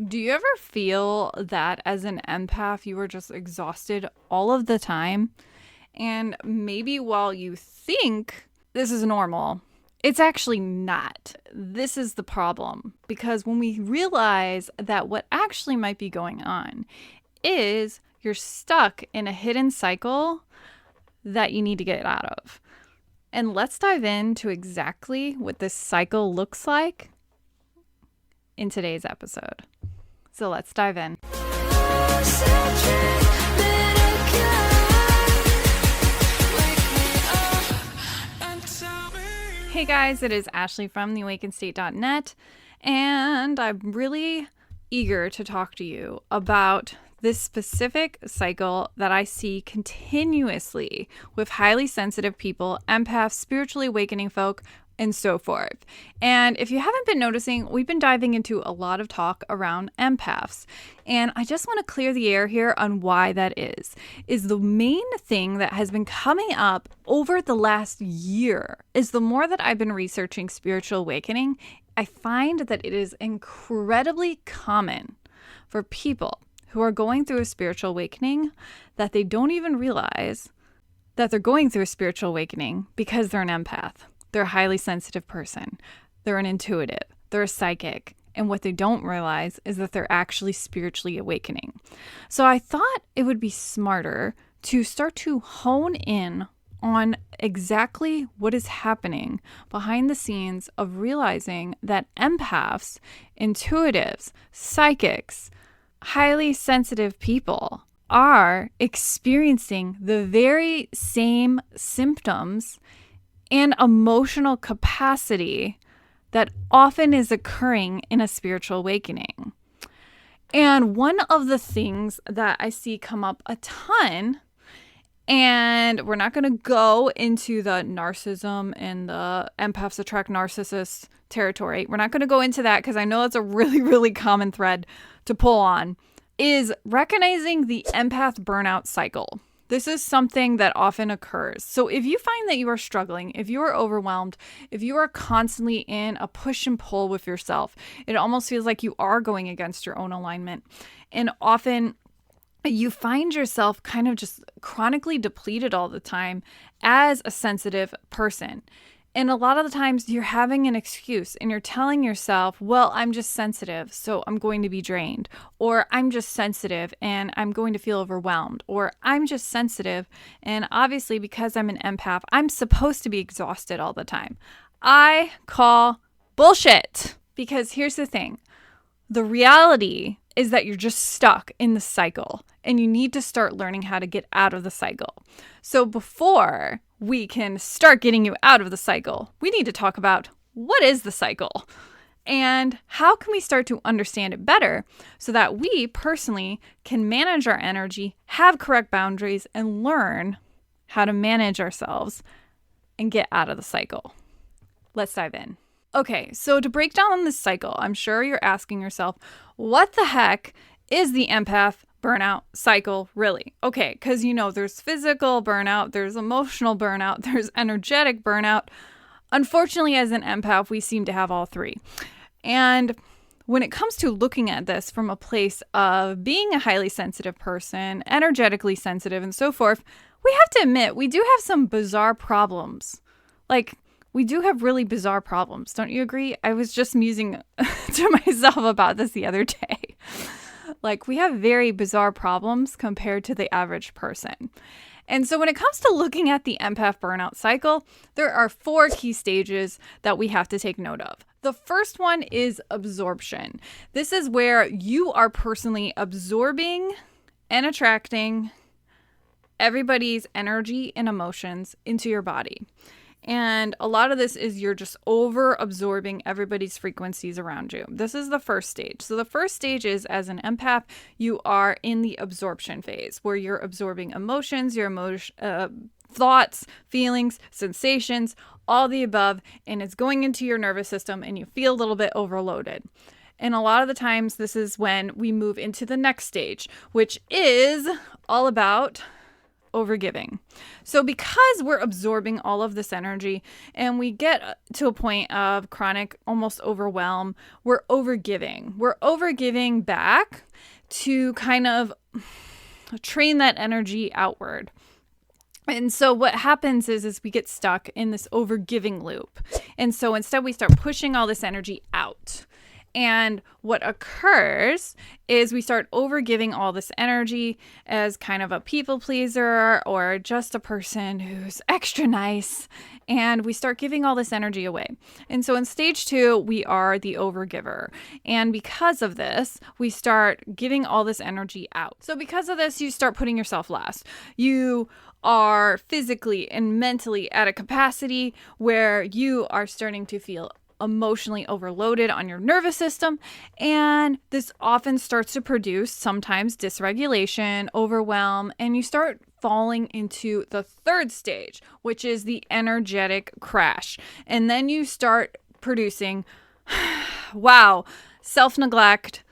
Do you ever feel that as an empath, you are just exhausted all of the time? And maybe while you think this is normal, it's actually not. This is the problem. Because when we realize that what actually might be going on is you're stuck in a hidden cycle that you need to get out of. And let's dive into exactly what this cycle looks like in today's episode. So let's dive in. Hey guys, it is Ashley from theawakenstate.net, and I'm really eager to talk to you about this specific cycle that I see continuously with highly sensitive people, empaths, spiritually awakening folk, and so forth. And if you haven't been noticing, we've been diving into a lot of talk around empaths. And I just want to clear the air here on why that is the main thing that has been coming up over the last year is the more that I've been researching spiritual awakening, I find that it is incredibly common for people who are going through a spiritual awakening that they don't even realize that they're going through a spiritual awakening because they're an empath. They're a highly sensitive person. They're an intuitive. They're a psychic. And what they don't realize is that they're actually spiritually awakening. So I thought it would be smarter to start to hone in on exactly what is happening behind the scenes of realizing that empaths, intuitives, psychics, highly sensitive people are experiencing the very same symptoms and emotional capacity that often is occurring in a spiritual awakening. And one of the things that I see come up a ton, and we're not going to go into the narcissism and the empaths attract narcissists territory. We're not going to go into that because I know it's a really, really common thread to pull on, is recognizing the empath burnout cycle. This is something that often occurs. So if you find that you are struggling, if you are overwhelmed, if you are constantly in a push and pull with yourself, it almost feels like you are going against your own alignment. And often you find yourself kind of just chronically depleted all the time as a sensitive person. And a lot of the times you're having an excuse and you're telling yourself, well, I'm just sensitive, so I'm going to be drained. Or I'm just sensitive and I'm going to feel overwhelmed. Or I'm just sensitive and obviously because I'm an empath, I'm supposed to be exhausted all the time. I call bullshit. Because here's the thing. The reality is that you're just stuck in the cycle and you need to start learning how to get out of the cycle. So before we can start getting you out of the cycle, we need to talk about what is the cycle and how can we start to understand it better so that we personally can manage our energy, have correct boundaries, and learn how to manage ourselves and get out of the cycle. Let's dive in. Okay, so to break down this cycle, I'm sure you're asking yourself, what the heck is the empath burnout cycle really? Okay, because there's physical burnout, there's emotional burnout, there's energetic burnout. Unfortunately, as an empath, we seem to have all three. And when it comes to looking at this from a place of being a highly sensitive person, energetically sensitive, and so forth, we have to admit we do have some bizarre problems. We do have really bizarre problems. Don't you agree? I was just musing to myself about this the other day. We have very bizarre problems compared to the average person. And so when it comes to looking at the empath burnout cycle, there are 4 key stages that we have to take note of. The first one is absorption. This is where you are personally absorbing and attracting everybody's energy and emotions into your body. And a lot of this is you're just over absorbing everybody's frequencies around you. This is the first stage. So the first stage is, as an empath, you are in the absorption phase where you're absorbing emotions, thoughts, feelings, sensations, all the above, and it's going into your nervous system and you feel a little bit overloaded. And a lot of the times this is when we move into the next stage, which is all about overgiving. So because we're absorbing all of this energy and we get to a point of chronic almost overwhelm, we're overgiving. We're overgiving back to kind of train that energy outward. And so what happens is we get stuck in this overgiving loop. And so instead we start pushing all this energy out. And what occurs is we start overgiving all this energy as kind of a people pleaser or just a person who's extra nice. And we start giving all this energy away. And so in stage 2, we are the overgiver. And because of this, we start giving all this energy out. So because of this, you start putting yourself last. You are physically and mentally at a capacity where you are starting to feel emotionally overloaded on your nervous system, and this often starts to produce sometimes dysregulation, overwhelm, and you start falling into the third stage, which is the energetic crash. And then you start producing self-neglect.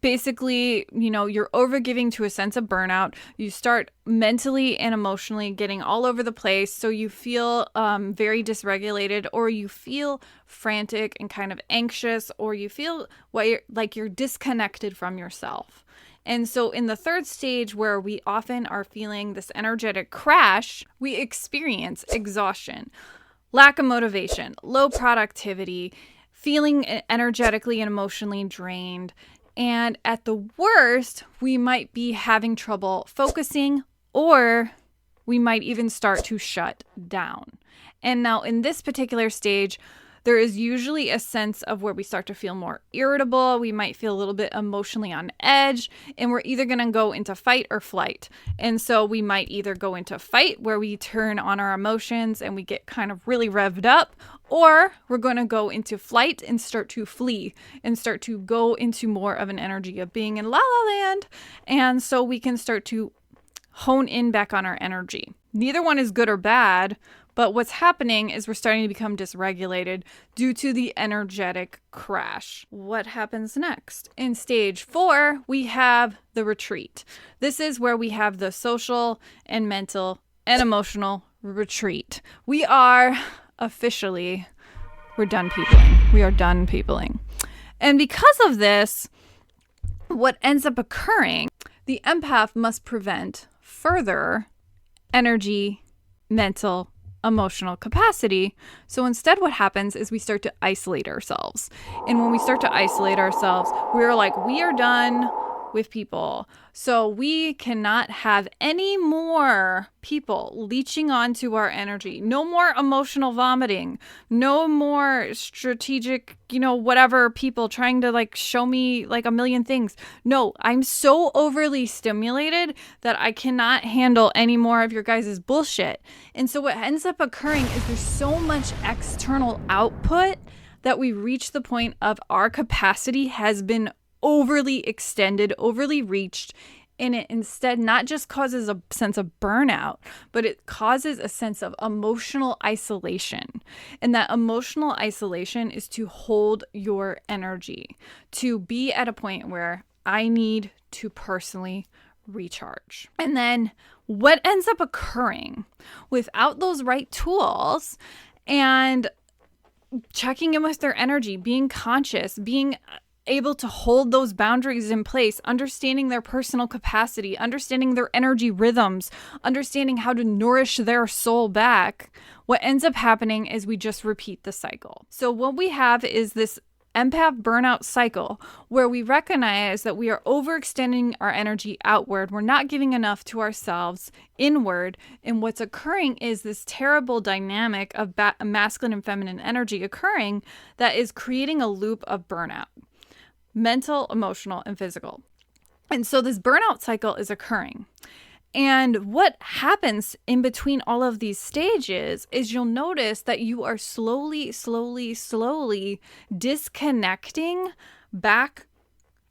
Basically, you're overgiving to a sense of burnout. You start mentally and emotionally getting all over the place. So you feel very dysregulated, or you feel frantic and kind of anxious, or you feel like you're disconnected from yourself. And so in the third stage, where we often are feeling this energetic crash, we experience exhaustion, lack of motivation, low productivity, feeling energetically and emotionally drained. And at the worst, we might be having trouble focusing, or we might even start to shut down. And now in this particular stage, there is usually a sense of where we start to feel more irritable. We might feel a little bit emotionally on edge, and we're either going to go into fight or flight. And so we might either go into fight, where we turn on our emotions and we get kind of really revved up, or we're going to go into flight and start to flee and start to go into more of an energy of being in la la land. And so we can start to hone in back on our energy. Neither one is good or bad. But what's happening is we're starting to become dysregulated due to the energetic crash. What happens next? In stage 4, we have the retreat. This is where we have the social and mental and emotional retreat. We're done peopling. We are done peopling. And because of this, what ends up occurring, the empath must prevent further energy, mental, emotional capacity. So instead what happens is we start to isolate ourselves. And when we start to isolate ourselves, we're like, we are done with people. So we cannot have any more people leeching onto our energy. No more emotional vomiting. No more strategic, whatever people trying to show me a million things. No, I'm so overly stimulated that I cannot handle any more of your guys' bullshit. And so what ends up occurring is there's so much external output that we reach the point of our capacity has been overly extended, overly reached, and it instead not just causes a sense of burnout, but it causes a sense of emotional isolation. And that emotional isolation is to hold your energy, to be at a point where I need to personally recharge. And then what ends up occurring without those right tools and checking in with their energy, being conscious, being able to hold those boundaries in place, understanding their personal capacity, understanding their energy rhythms, understanding how to nourish their soul back, what ends up happening is we just repeat the cycle. So what we have is this empath burnout cycle where we recognize that we are overextending our energy outward. We're not giving enough to ourselves inward. And what's occurring is this terrible dynamic of masculine and feminine energy occurring that is creating a loop of burnout. Mental, emotional, and physical. And so this burnout cycle is occurring. And what happens in between all of these stages is you'll notice that you are slowly disconnecting back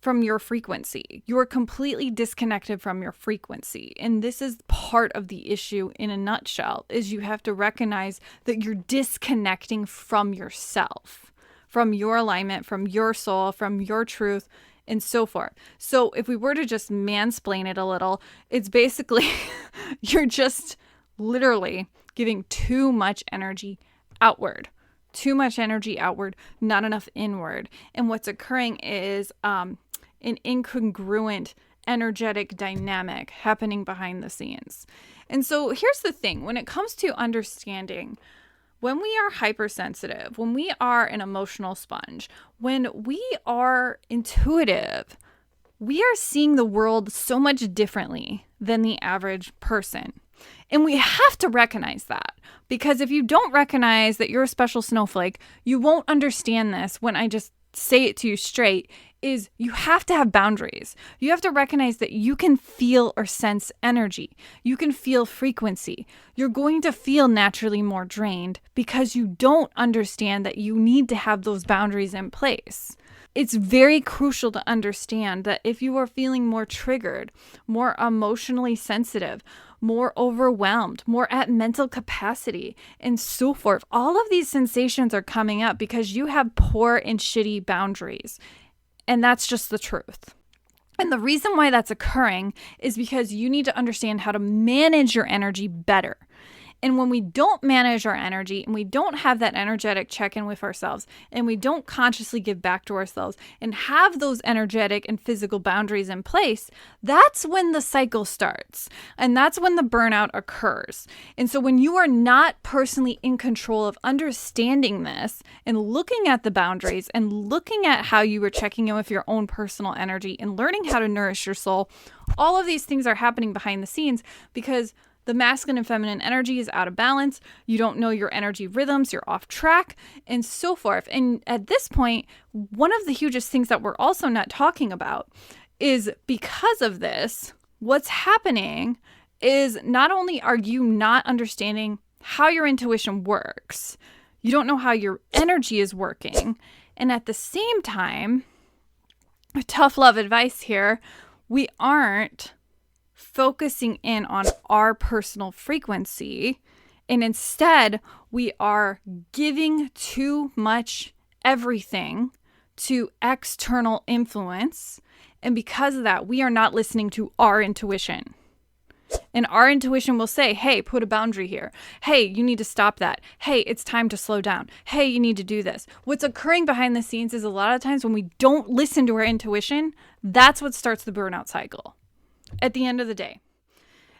from your frequency. You are completely disconnected from your frequency. And this is part of the issue in a nutshell, is you have to recognize that you're disconnecting from yourself, from your alignment, from your soul, from your truth, and so forth. So if we were to just mansplain it a little, it's basically you're just literally giving too much energy outward. Too much energy outward, not enough inward. And what's occurring is an incongruent energetic dynamic happening behind the scenes. And so here's the thing, when it comes to understanding, when we are hypersensitive, when we are an emotional sponge, when we are intuitive, we are seeing the world so much differently than the average person. And we have to recognize that, because if you don't recognize that you're a special snowflake, you won't understand this when I just say it to you straight, is you have to have boundaries. You have to recognize that you can feel or sense energy. You can feel frequency. You're going to feel naturally more drained because you don't understand that you need to have those boundaries in place. It's very crucial to understand that if you are feeling more triggered, more emotionally sensitive, more overwhelmed, more at mental capacity, and so forth, all of these sensations are coming up because you have poor and shitty boundaries. And that's just the truth. And the reason why that's occurring is because you need to understand how to manage your energy better. And when we don't manage our energy and we don't have that energetic check-in with ourselves and we don't consciously give back to ourselves and have those energetic and physical boundaries in place, that's when the cycle starts. And that's when the burnout occurs. And so when you are not personally in control of understanding this and looking at the boundaries and looking at how you are checking in with your own personal energy and learning how to nourish your soul, all of these things are happening behind the scenes because the masculine and feminine energy is out of balance. You don't know your energy rhythms. You're off track and so forth. And at this point, one of the hugest things that we're also not talking about is because of this, what's happening is not only are you not understanding how your intuition works, you don't know how your energy is working. And at the same time, tough love advice here, we aren't focusing in on our personal frequency, and instead we are giving too much everything to external influence, and because of that we are not listening to our intuition. And our intuition will say, hey, put a boundary here. Hey, you need to stop that. Hey, it's time to slow down. Hey, you need to do this. What's occurring behind the scenes is a lot of times when we don't listen to our intuition, that's what starts the burnout cycle at the end of the day.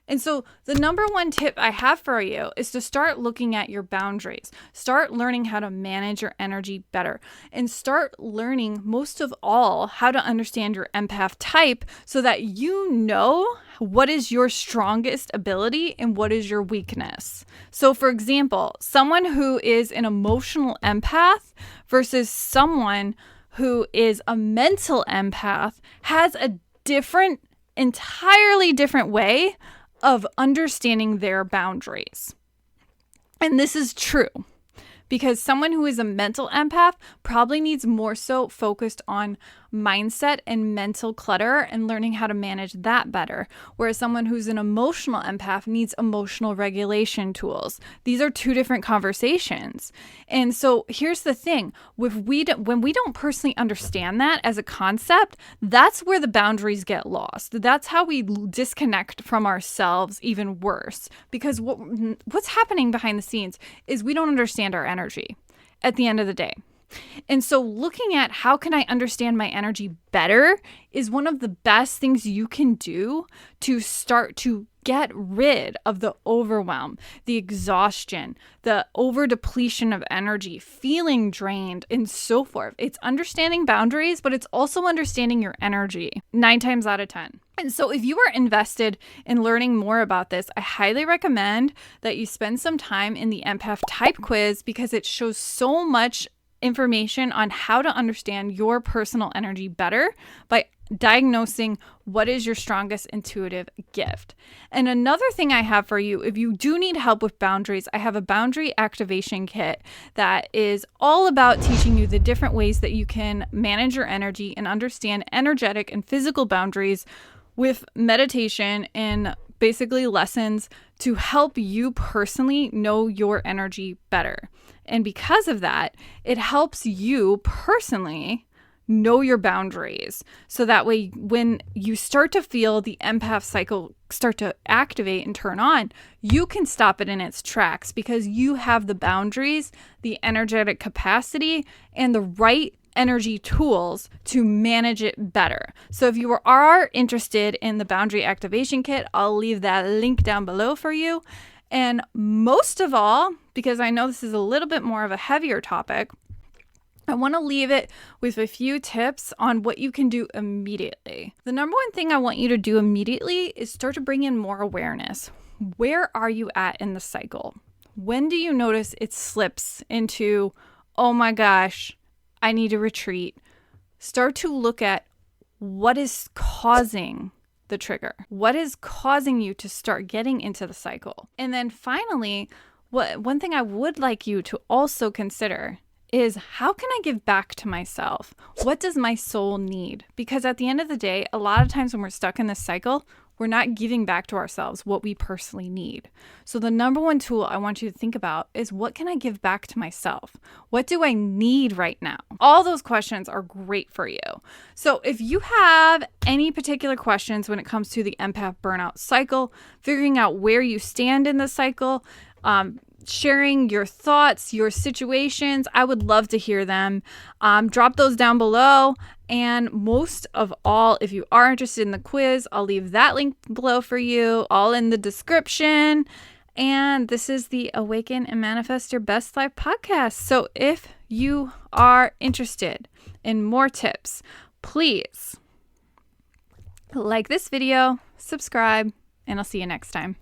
And so the number one tip I have for you is to start looking at your boundaries. Start learning how to manage your energy better. And start learning, most of all, how to understand your empath type so that you know what is your strongest ability and what is your weakness. So for example, someone who is an emotional empath versus someone who is a mental empath has a entirely different way of understanding their boundaries. And this is true because someone who is a mental empath probably needs more so focused on mindset and mental clutter and learning how to manage that better. Whereas someone who's an emotional empath needs emotional regulation tools. These are two different conversations. And so here's the thing, when we don't personally understand that as a concept, that's where the boundaries get lost. That's how we disconnect from ourselves even worse. Because what's happening behind the scenes is we don't understand our energy at the end of the day. And so looking at how can I understand my energy better is one of the best things you can do to start to get rid of the overwhelm, the exhaustion, the over depletion of energy, feeling drained, and so forth. It's understanding boundaries, but it's also understanding your energy 9 times out of 10. And so if you are invested in learning more about this, I highly recommend that you spend some time in the Empath Type Quiz because it shows so much information on how to understand your personal energy better by diagnosing what is your strongest intuitive gift. And another thing I have for you, if you do need help with boundaries, I have a boundary activation kit that is all about teaching you the different ways that you can manage your energy and understand energetic and physical boundaries with meditation and basically lessons to help you personally know your energy better. And because of that, it helps you personally know your boundaries. So that way, when you start to feel the empath cycle start to activate and turn on, you can stop it in its tracks because you have the boundaries, the energetic capacity, and the right energy tools to manage it better. So if you are interested in the boundary activation kit, I'll leave that link down below for you. And most of all, because I know this is a little bit more of a heavier topic, I want to leave it with a few tips on what you can do immediately. The number one thing I want you to do immediately is start to bring in more awareness. Where are you at in the cycle? When do you notice it slips into, oh my gosh, I need to retreat? Start to look at what is causing the trigger. What is causing you to start getting into the cycle? And then finally, one thing I would like you to also consider is, how can I give back to myself? What does my soul need? Because at the end of the day, a lot of times when we're stuck in this cycle, we're not giving back to ourselves what we personally need. So the number one tool I want you to think about is, what can I give back to myself? What do I need right now? All those questions are great for you. So if you have any particular questions when it comes to the empath burnout cycle, figuring out where you stand in the cycle, sharing your thoughts, your situations, I would love to hear them. Drop those down below. And most of all, if you are interested in the quiz, I'll leave that link below for you, all in the description. And this is the Awaken and Manifest Your Best Life podcast. So if you are interested in more tips, please like this video, subscribe, and I'll see you next time.